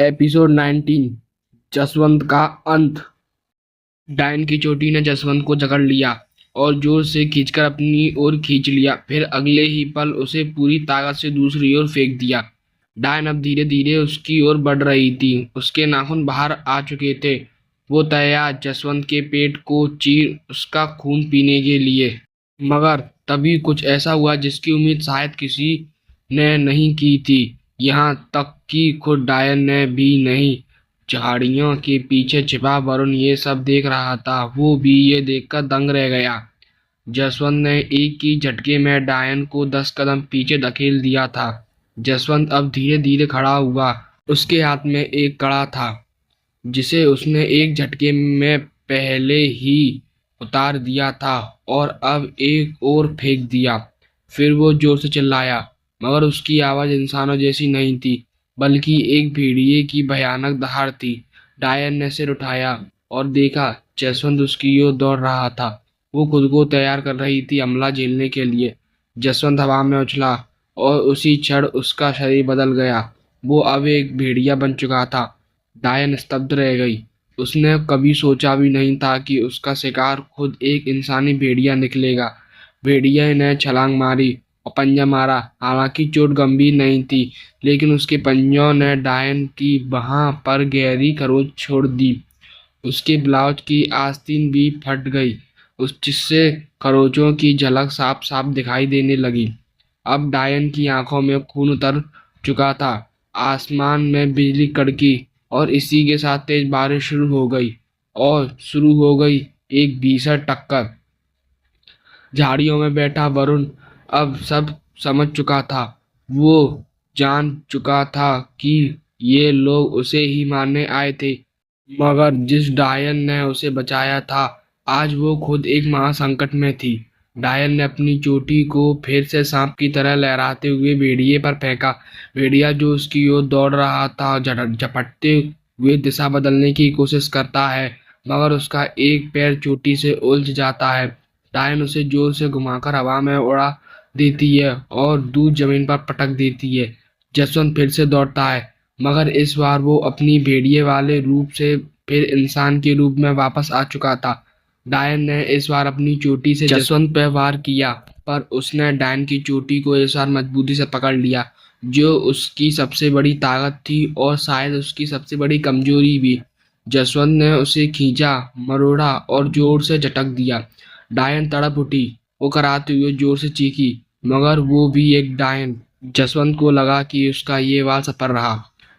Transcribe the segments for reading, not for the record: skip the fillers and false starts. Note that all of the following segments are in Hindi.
एपिसोड 19। जसवंत का अंत। डायन की चोटी ने जसवंत को जकड़ लिया और जोर से खींचकर अपनी ओर खींच लिया। फिर अगले ही पल उसे पूरी ताकत से दूसरी ओर फेंक दिया। डायन अब धीरे धीरे उसकी ओर बढ़ रही थी। उसके नाखून बाहर आ चुके थे। वो तैयार जसवंत के पेट को चीर उसका खून पीने के लिए। मगर तभी कुछ ऐसा हुआ जिसकी उम्मीद शायद किसी ने नहीं की थी, यहाँ तक कि खुद डायन ने भी नहीं। झाड़ियों के पीछे छिपा वरुण ये सब देख रहा था। वो भी ये देखकर दंग रह गया। जसवंत ने एक ही झटके में डायन को 10 कदम पीछे धकेल दिया था। जसवंत अब धीरे धीरे खड़ा हुआ। उसके हाथ में एक कड़ा था जिसे उसने एक झटके में पहले ही उतार दिया था और अब एक और फेंक दिया। फिर वो जोर से चिल्लाया, मगर उसकी आवाज़ इंसानों जैसी नहीं थी, बल्कि एक भेड़िए की भयानक दहाड़ थी। डायन ने सिर उठाया और देखा जसवंत उसकी ओर दौड़ रहा था। वो खुद को तैयार कर रही थी हमला झेलने के लिए। जसवंत हवा में उछला और उसी क्षण उसका शरीर बदल गया। वो अब एक भेड़िया बन चुका था। डायन स्तब्ध रह गई। उसने कभी सोचा भी नहीं था कि उसका शिकार खुद एक इंसानी भेड़िया निकलेगा। भेड़िया ने छलांग मारी और पंजा मारा। हालांकि चोट गंभीर नहीं थी, लेकिन उसके पंजों ने डायन की बाह पर गहरी खरोंच छोड़ दी। उसके ब्लाउज की आस्तीन भी फट गई, उस जिससे खरोंचों की झलक साफ साफ दिखाई देने लगी। अब डायन की आंखों में खून उतर चुका था। आसमान में बिजली कड़की और इसी के साथ तेज बारिश शुरू हो गई एक भीषण टक्कर। झाड़ियों में बैठा वरुण अब सब समझ चुका था। वो जान चुका था कि ये लोग उसे ही मारने आए थे, मगर जिस डायन ने उसे बचाया था, आज वो खुद एक महासंकट में थी। डायन ने अपनी चोटी को फिर से सांप की तरह लहराते हुए भेड़िए पर फेंका। भेड़िया जो उसकी ओर दौड़ रहा था झपटते हुए दिशा बदलने की कोशिश करता है, मगर उसका एक पैर चोटी से उलझ जाता है। डायन उसे जोर से घुमाकर हवा में उड़ा देती है और दूर जमीन पर पटक देती है। जसवंत फिर से दौड़ता है, मगर इस बार वो अपनी भेड़िए वाले रूप से फिर इंसान के रूप में वापस आ चुका था। डायन ने इस बार अपनी चोटी से जसवंत पर वार किया, पर उसने डायन की चोटी को इस बार मजबूती से पकड़ लिया, जो उसकी सबसे बड़ी ताकत थी और शायद उसकी सबसे बड़ी कमजोरी भी। जसवंत ने उसे खींचा, मरोड़ा और जोर से झटक दिया। डायन तड़प उठी। वो कराते हुए जोर से चीखी, मगर वो भी एक डायन। जसवंत को लगा कि उसका ये वार सफल रहा,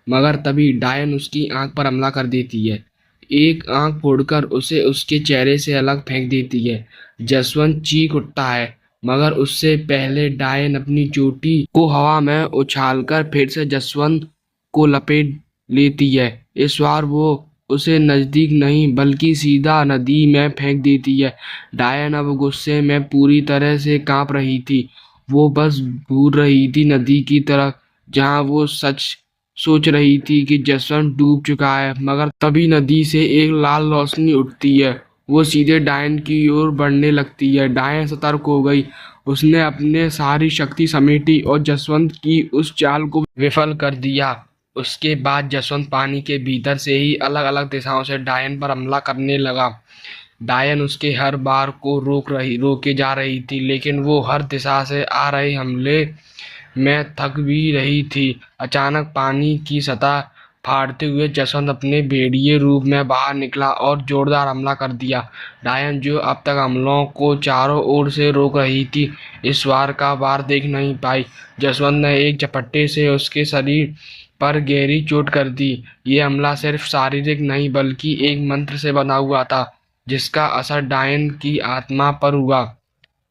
मगर तभी डायन उसकी आंख पर हमला कर देती है। एक आंख फोड़कर उसे उसके चेहरे से अलग फेंक देती है। जसवंत चीख उठता है, मगर उससे पहले डायन अपनी चोटी को हवा में उछालकर फिर से जसवंत को लपेट लेती है। इस बार वो उसे नजदीक नहीं बल्कि सीधा नदी में फेंक देती है। डायन अब गुस्से में पूरी तरह से कांप रही थी। वो बस घूर रही थी नदी की तरफ, जहां वो सच सोच रही थी कि जसवंत डूब चुका है। मगर तभी नदी से एक लाल रोशनी उठती है। वो सीधे डायन की ओर बढ़ने लगती है। डायन सतर्क हो गई। उसने अपने सारी शक्ति समेटी और जसवंत की उस चाल को विफल कर दिया। उसके बाद जसवंत पानी के भीतर से ही अलग अलग दिशाओं से डायन पर हमला करने लगा। डायन उसके हर बार को रोके जा रही थी, लेकिन वो हर दिशा से आ रहे हमले में थक भी रही थी। अचानक पानी की सतह फाड़ते हुए जसवंत अपने भेड़िए रूप में बाहर निकला और जोरदार हमला कर दिया। डायन, जो अब तक हमलों को चारों ओर से रोक रही थी, इस वार का वार देख नहीं पाई। जसवंत ने एक झपट्टे से उसके शरीर पर गहरी चोट कर दी। ये हमला सिर्फ शारीरिक नहीं बल्कि एक मंत्र से बना हुआ था, जिसका असर डायन की आत्मा पर हुआ।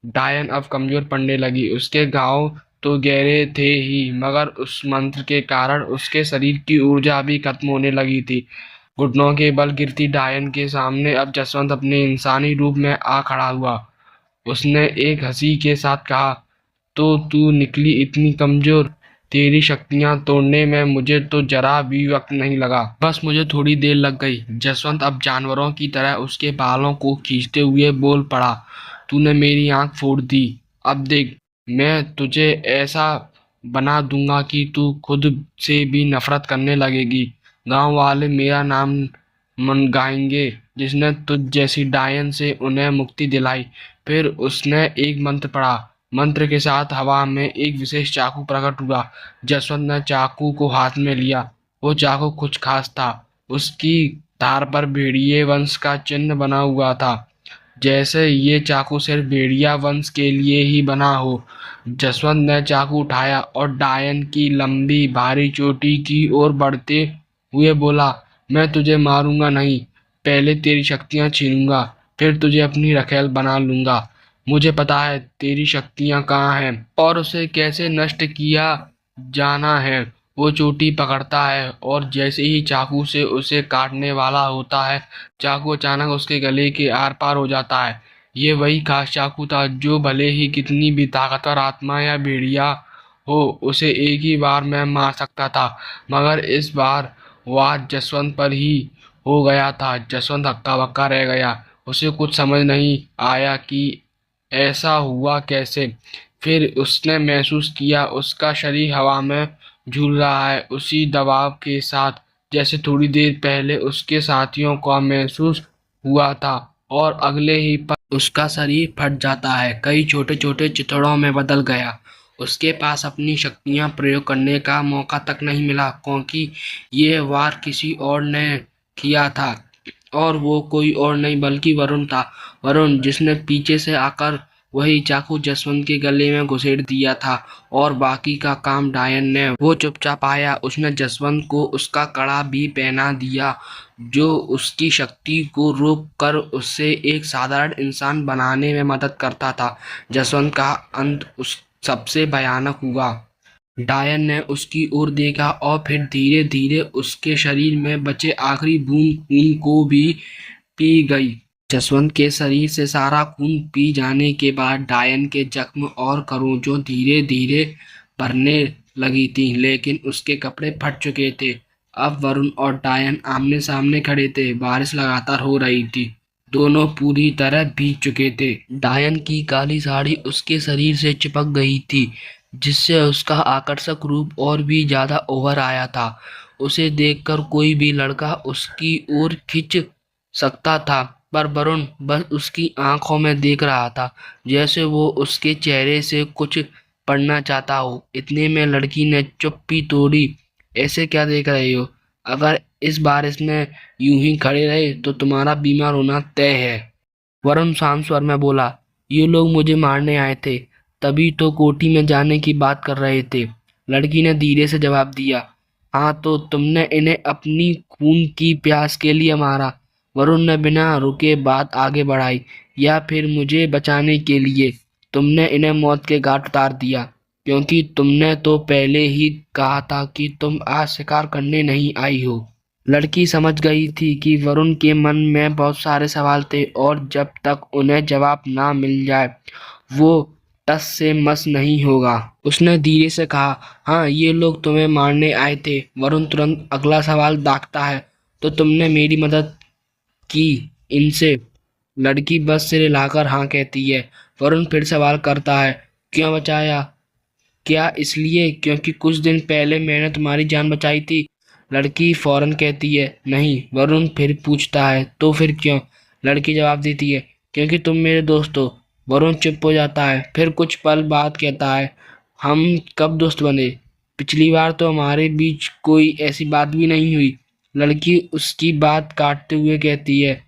डायन अब कमजोर पड़ने लगी। उसके घाव तो गहरे थे ही, मगर उस मंत्र के कारण उसके शरीर की ऊर्जा भी खत्म होने लगी थी। घुटनों के बल गिरती डायन के सामने अब जसवंत अपने इंसानी रूप में आ खड़ा हुआ। उसने एक हंसी के साथ कहा, तो तू निकली इतनी कमजोर। तेरी शक्तियां तोड़ने में मुझे तो जरा भी वक्त नहीं लगा, बस मुझे थोड़ी देर लग गई। जसवंत अब जानवरों की तरह उसके बालों को खींचते हुए बोल पड़ा, तूने मेरी आंख फोड़ दी। अब देख, मैं तुझे ऐसा बना दूंगा कि तू खुद से भी नफरत करने लगेगी। गांव वाले मेरा नाम मन गाएंगे जिसने तुझ जैसी डायन से उन्हें मुक्ति दिलाई। फिर उसने एक मंत्र पढ़ा। मंत्र के साथ हवा में एक विशेष चाकू प्रकट हुआ। जसवंत ने चाकू को हाथ में लिया। वो चाकू कुछ खास था। उसकी धार पर भेड़िए वंश का चिन्ह बना हुआ था, जैसे ये चाकू सिर्फ भेड़िया वंश के लिए ही बना हो। जसवंत ने चाकू उठाया और डायन की लंबी भारी चोटी की ओर बढ़ते हुए बोला, मैं तुझे मारूंगा नहीं, पहले तेरी शक्तियां छीनूंगा, फिर तुझे अपनी रखेल बना लूंगा। मुझे पता है तेरी शक्तियां कहाँ हैं और उसे कैसे नष्ट किया जाना है। वो चोटी पकड़ता है और जैसे ही चाकू से उसे काटने वाला होता है, चाकू अचानक उसके गले के आर पार हो जाता है। ये वही खास चाकू था जो भले ही कितनी भी ताकतवर आत्मा या भेड़िया हो, उसे एक ही बार में मार सकता था। मगर इस बार वार जसवंत पर ही हो गया था। जसवंत हक्का बक्का रह गया। उसे कुछ समझ नहीं आया कि ऐसा हुआ कैसे। फिर उसने महसूस किया उसका शरीर हवा में झूल रहा है, उसी दबाव के साथ जैसे थोड़ी देर पहले उसके साथियों का महसूस हुआ था। और अगले ही पल उसका शरीर फट जाता है, कई छोटे छोटे चिथड़ों में बदल गया। उसके पास अपनी शक्तियां प्रयोग करने का मौका तक नहीं मिला, क्योंकि ये वार किसी और ने किया था। और वो कोई और नहीं बल्कि वरुण था। वरुण, जिसने पीछे से आकर वही चाकू जसवंत के गले में घुसेड़ दिया था। और बाकी का काम डायन ने वो चुपचाप आया। उसने जसवंत को उसका कड़ा भी पहना दिया, जो उसकी शक्ति को रोक कर उससे एक साधारण इंसान बनाने में मदद करता था। जसवंत का अंत उस सबसे भयानक हुआ। डायन ने उसकी ओर देखा और फिर धीरे धीरे उसके शरीर में बचे आखिरी बूंद खून को भी पी गई। जसवंत के शरीर से सारा खून पी जाने के बाद डायन के जख्म और खरोंचों धीरे धीरे भरने लगी थी, लेकिन उसके कपड़े फट चुके थे। अब वरुण और डायन आमने सामने खड़े थे। बारिश लगातार हो रही थी। दोनों पूरी तरह भीग चुके थे। डायन की काली साड़ी उसके शरीर से चिपक गई थी, जिससे उसका आकर्षक रूप और भी ज्यादा उभर आया था। उसे देखकर कोई भी लड़का उसकी ओर खिंच सकता था, पर वरुण बस उसकी आंखों में देख रहा था, जैसे वो उसके चेहरे से कुछ पढ़ना चाहता हो। इतने में लड़की ने चुप्पी तोड़ी। ऐसे क्या देख रहे हो? अगर इस बारिश में यूं ही खड़े रहे तो तुम्हारा बीमार होना तय है। वरुण शांत स्वर में बोला, ये लोग मुझे मारने आए थे, तभी तो कोठी में जाने की बात कर रहे थे। लड़की ने धीरे से जवाब दिया, हाँ तो तुमने इन्हें अपनी खून की प्यास के लिए मारा। वरुण ने बिना रुके बात आगे बढ़ाई, या फिर मुझे बचाने के लिए तुमने इन्हें मौत के घाट उतार दिया, क्योंकि तुमने तो पहले ही कहा था कि तुम आज शिकार करने नहीं आई हो। लड़की समझ गई थी कि वरुण के मन में बहुत सारे सवाल थे और जब तक उन्हें जवाब ना मिल जाए वो टस से मस नहीं होगा। उसने धीरे से कहा, हाँ ये लोग तुम्हें मारने आए थे। वरुण तुरंत अगला सवाल दागता है, तो तुमने मेरी मदद की इनसे? लड़की बस सिर हिलाकर हाँ कहती है। वरुण फिर सवाल करता है, क्यों बचाया? क्या इसलिए क्योंकि कुछ दिन पहले मैंने तुम्हारी जान बचाई थी? लड़की फौरन कहती है, नहीं। वरुण फिर पूछता है, तो फिर क्यों? लड़की जवाब देती है, क्योंकि तुम मेरे दोस्त हो। वरुण चुप हो जाता है, फिर कुछ पल बाद कहता है, हम कब दोस्त बने? पिछली बार तो हमारे बीच कोई ऐसी बात भी नहीं हुई। लड़की उसकी बात काटते हुए कहती है,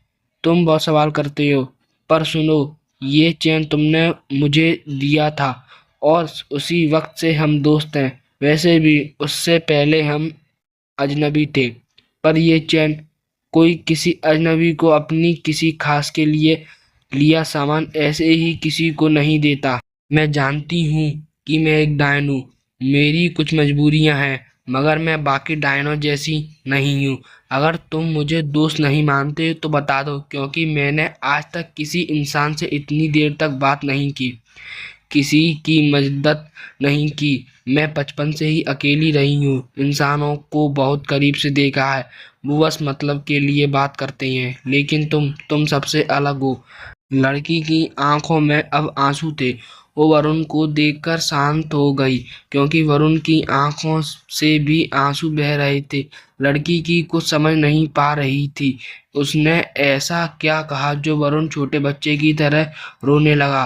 तुम बहुत सवाल करते हो, पर सुनो, ये चैन तुमने मुझे दिया था और उसी वक्त से हम दोस्त हैं। वैसे भी उससे पहले हम अजनबी थे, पर ये चैन कोई किसी अजनबी को अपनी किसी खास के लिए लिया सामान ऐसे ही किसी को नहीं देता। मैं जानती हूँ कि मैं एक डायन हूँ, मेरी कुछ मजबूरियाँ हैं, मगर मैं बाकी डायनों जैसी नहीं हूँ। अगर तुम मुझे दोस्त नहीं मानते तो बता दो, क्योंकि मैंने आज तक किसी इंसान से इतनी देर तक बात नहीं की, किसी की मदद नहीं की। मैं बचपन से ही अकेली रही हूँ। इंसानों को बहुत करीब से देखा है, वो बस मतलब के लिए बात करते हैं, लेकिन तुम सबसे अलग हो। लड़की की आंखों में अब आंसू थे वो वरुण को देखकर शांत हो गई, क्योंकि वरुण की आंखों से भी आंसू बह रहे थे। लड़की की कुछ समझ नहीं पा रही थी। उसने ऐसा क्या कहा जो वरुण छोटे बच्चे की तरह रोने लगा।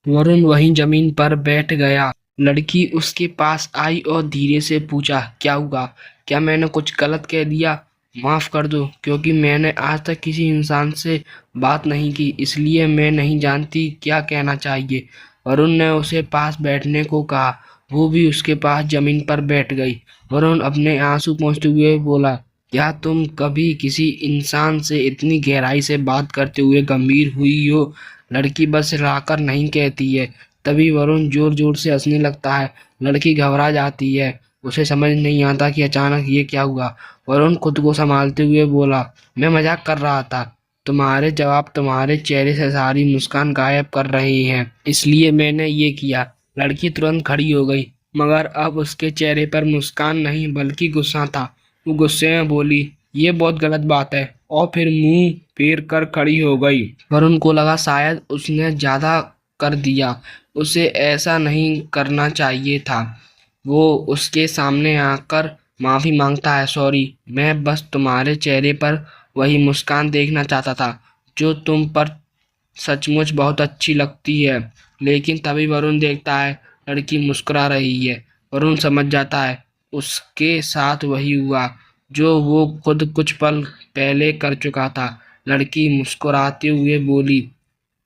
वरुण वहीं जमीन पर बैठ गया। लड़की उसके पास आई और धीरे से पूछा, क्या हुआ? क्या मैंने कुछ गलत कह दिया? माफ कर दो, क्योंकि मैंने आज तक किसी इंसान से बात नहीं की, इसलिए मैं नहीं जानती क्या कहना चाहिए। वरुण ने उसे पास बैठने को कहा। वो भी उसके पास जमीन पर बैठ गई। वरुण अपने आंसू पोंछते हुए बोला, क्या तुम कभी किसी इंसान से इतनी गहराई से बात करते हुए गंभीर हुई हो? लड़की बस राकर नहीं कहती है। तभी वरुण जोर जोर से हंसने लगता है। लड़की घबरा जाती है। उसे समझ नहीं आता कि अचानक ये क्या हुआ। वरुण खुद को संभालते हुए बोला, मैं मजाक कर रहा था। तुम्हारे जवाब तुम्हारे चेहरे से सारी मुस्कान गायब कर रहे हैं, इसलिए मैंने ये किया। लड़की तुरंत खड़ी हो गई, मगर अब उसके चेहरे पर मुस्कान नहीं बल्कि गुस्सा था। वो गुस्से में बोली, ये बहुत गलत बात है, और फिर मुंह फेर कर खड़ी हो गई। वरुण को लगा शायद उसने ज्यादा कर दिया। उसे ऐसा नहीं करना चाहिए था। वो उसके सामने आकर माफी मांगता है, सॉरी, मैं बस तुम्हारे चेहरे पर वही मुस्कान देखना चाहता था जो तुम पर सचमुच बहुत अच्छी लगती है। लेकिन तभी वरुण देखता है लड़की मुस्कुरा रही है। वरुण समझ जाता है उसके साथ वही हुआ जो वो खुद कुछ पल पहले कर चुका था। लड़की मुस्कुराते हुए बोली,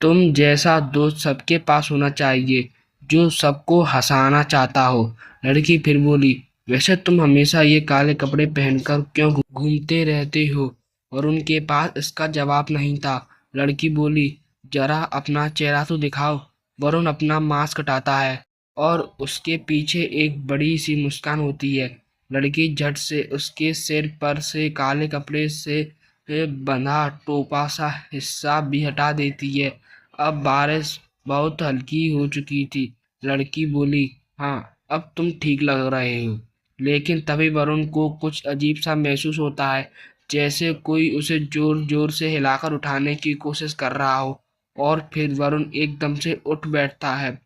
तुम जैसा दोस्त सबके पास होना चाहिए, जो सबको हंसाना चाहता हो। लड़की फिर बोली, वैसे तुम हमेशा ये काले कपड़े पहनकर क्यों घूमते रहते हो? और उनके पास इसका जवाब नहीं था। लड़की बोली, जरा अपना चेहरा तो दिखाओ। वरुण अपना मास्क हटाता है और उसके पीछे एक बड़ी सी मुस्कान होती है। लड़की झट से उसके सिर पर से काले कपड़े से बंधा टोपा सा हिस्सा भी हटा देती है। अब बारिश बहुत हल्की हो चुकी थी। लड़की बोली, हाँ, अब तुम ठीक लग रहे हो। लेकिन तभी वरुण को कुछ अजीब सा महसूस होता है, जैसे कोई उसे जोर जोर से हिलाकर उठाने की कोशिश कर रहा हो। और फिर वरुण एकदम से उठ बैठता है।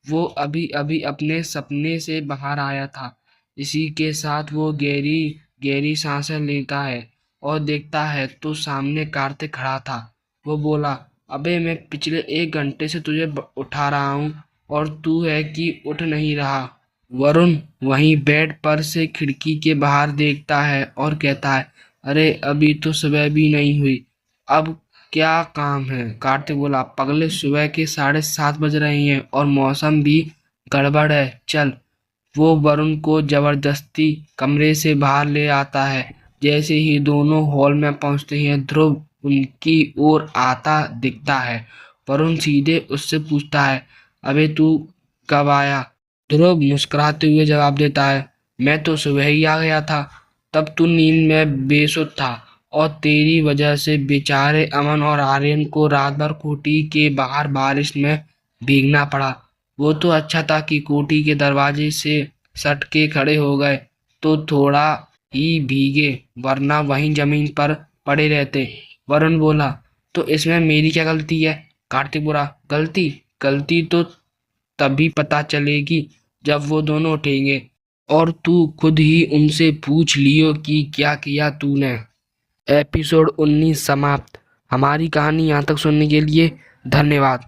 वो अभी अभी अपने सपने से बाहर आया था। इसी के साथ वो गहरी गहरी सांसें लेता है और देखता है तो सामने कार्तिक खड़ा था। वो बोला, अबे मैं पिछले 1 घंटे से तुझे उठा रहा हूँ और तू है कि उठ नहीं रहा। वरुण वहीं बेड पर से खिड़की के बाहर देखता है और कहता है, अरे अभी तो सुबह भी नहीं हुई, अब क्या काम है? कार्तिक बोला, पगले, सुबह के 7:30 बज रहे हैं और मौसम भी गड़बड़ है, चल। वो वरुण को जबरदस्ती कमरे से बाहर ले आता है। जैसे ही दोनों हॉल में पहुंचते हैं, ध्रुव उनकी ओर आता दिखता है। वरुण सीधे उससे पूछता है, अबे तू कब आया? ध्रुव मुस्कुराते हुए जवाब देता है, मैं तो सुबह ही आ गया था, तब तू नींद में बेसुध था और तेरी वजह से बेचारे अमन और आर्यन को रात भर कोठी के बाहर बारिश में भीगना पड़ा। वो तो अच्छा था कि कोठी के दरवाजे से सट के खड़े हो गए तो थोड़ा ही भीगे, वरना वहीं जमीन पर पड़े रहते। वरुण बोला, तो इसमें मेरी क्या गलती है? कार्तिक बोला, गलती गलती तो तभी पता चलेगी जब वो दोनों उठेंगे और तू खुद ही उनसे पूछ लियो कि क्या किया तूने। एपिसोड 19 समाप्त। हमारी कहानी यहाँ तक सुनने के लिए धन्यवाद।